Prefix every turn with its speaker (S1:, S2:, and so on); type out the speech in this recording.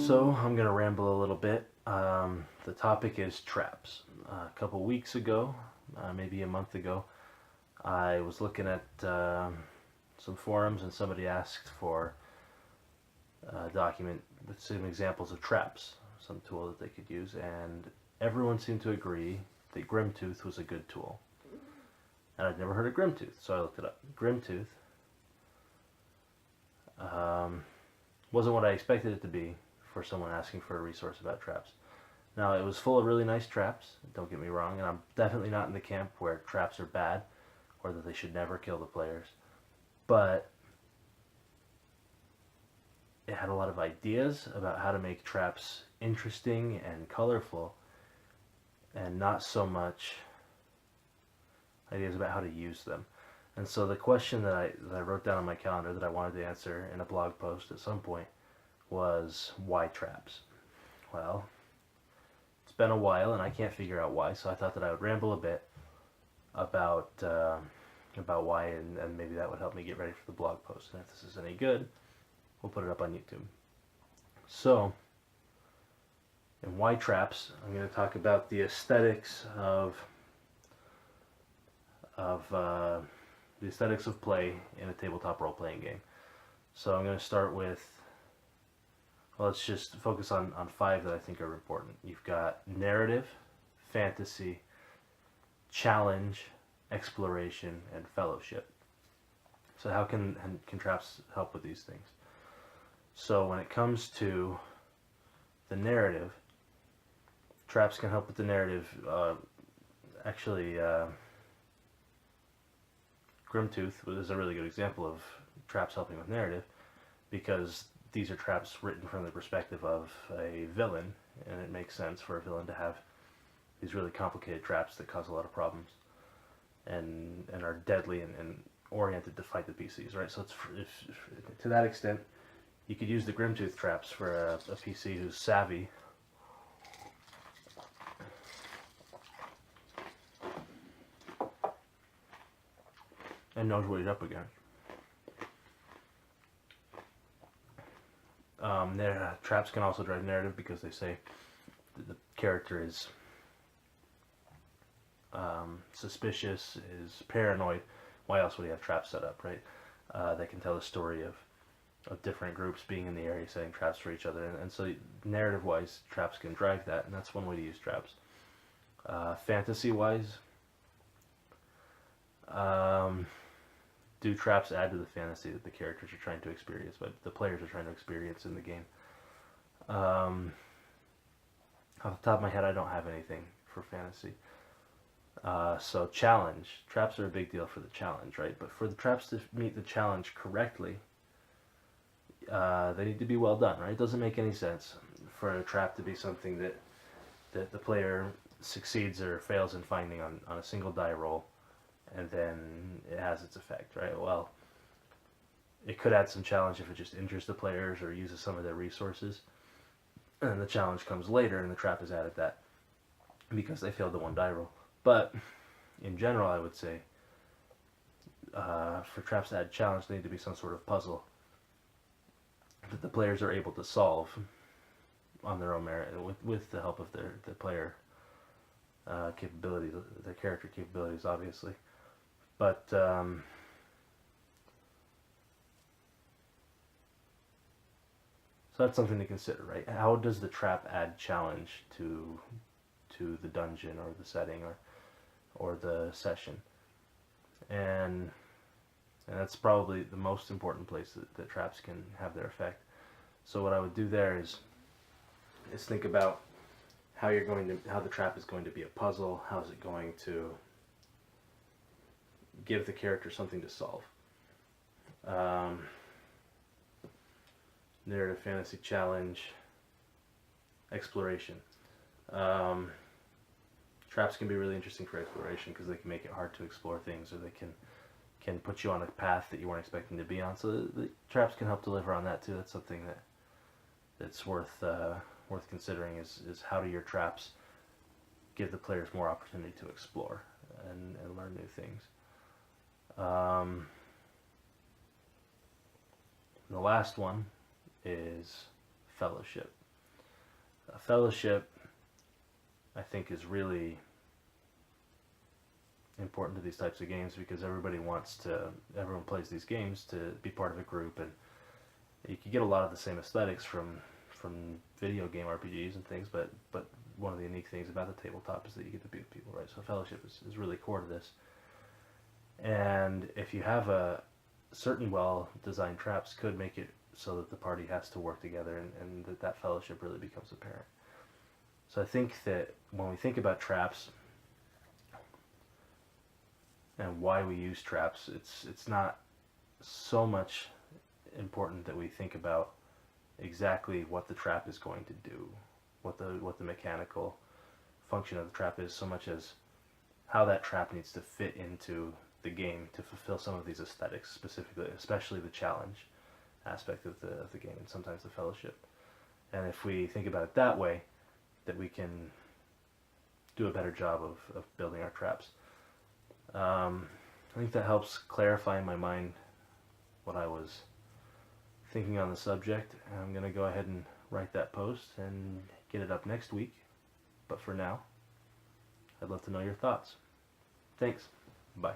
S1: So I'm going to ramble a little bit. The topic is traps. A couple weeks ago, maybe a month ago, I was looking at some forums and somebody asked for a document with some examples of traps, some tool that they could use, and everyone seemed to agree that Grimtooth was a good tool. And I'd never heard of Grimtooth, so I looked it up. Grimtooth wasn't what I expected it to be for someone asking for a resource about traps. Now, it was full of really nice traps, don't get me wrong, and I'm definitely not in the camp where traps are bad or that they should never kill the players. But it had a lot of ideas about how to make traps interesting and colorful, and not so much ideas about how to use them. And so the question that I wrote down on my calendar that I wanted to answer in a blog post at some point was, why traps? Well, it's been a while and I can't figure out why, so I thought that I would ramble a bit about why, and maybe that would help me get ready for the blog post. And if this is any good, we'll put it up on YouTube. So, in why traps, I'm going to talk about the aesthetics of play in a tabletop role-playing game. So I'm going to start with, well, let's just focus on 5 that I think are important. You've got narrative, fantasy, challenge, exploration, and fellowship. So how can traps help with these things? So when it comes to the narrative, traps can help with the narrative. Grimtooth is a really good example of traps helping with narrative, because these are traps written from the perspective of a villain, and it makes sense for a villain to have these really complicated traps that cause a lot of problems and are deadly and oriented to fight the PCs, right? So if to that extent, you could use the Grimtooth traps for a PC who's savvy and knows what he's up against. Traps can also drive narrative because they say the character is suspicious, is paranoid. Why else would he have traps set up, right? They can tell the story of different groups being in the area setting traps for each other. And so narrative-wise, traps can drive that, and that's one way to use traps. Fantasy-wise, do traps add to the fantasy that the characters are trying to experience, but the players are trying to experience in the game? Off the top of my head, I don't have anything for fantasy. So challenge. Traps are a big deal for the challenge, right? But for the traps to meet the challenge correctly, they need to be well done, right? It doesn't make any sense for a trap to be something that the player succeeds or fails in finding on a single die roll, and then it has its effect, right? Well, it could add some challenge if it just injures the players or uses some of their resources, and the challenge comes later and the trap is added that because they failed the one die roll. But in general, I would say for traps to add challenge, they need to be some sort of puzzle that the players are able to solve on their own merit, with the help of their player capabilities, their character capabilities, obviously. But so that's something to consider, right? How does the trap add challenge to the dungeon or the setting or the session? And that's probably the most important place that traps can have their effect. So what I would do there is think about how the trap is going to be a puzzle. How is it going to give the character something to solve? Narrative, fantasy, challenge, exploration. Traps can be really interesting for exploration because they can make it hard to explore things, or they can put you on a path that you weren't expecting to be on. So the traps can help deliver on that too. That's something that's worth considering, is how do your traps give the players more opportunity to explore and learn new things. The last one is fellowship. Fellowship, I think, is really important to these types of games because everyone plays these games to be part of a group, and you can get a lot of the same aesthetics from video game RPGs and things, but one of the unique things about the tabletop is that you get to be with people, right? So fellowship is really core to this. And if you have certain well-designed traps could make it so that the party has to work together, and that fellowship really becomes apparent. So I think that when we think about traps and why we use traps, it's not so much important that we think about exactly what the trap is going to do, what the mechanical function of the trap is, so much as how that trap needs to fit into the game to fulfill some of these aesthetics, specifically, especially the challenge aspect of the game, and sometimes the fellowship. And if we think about it that way, that we can do a better job of building our traps. I think that helps clarify in my mind what I was thinking on the subject. I'm going to go ahead and write that post and get it up next week. But for now, I'd love to know your thoughts. Thanks. Bye.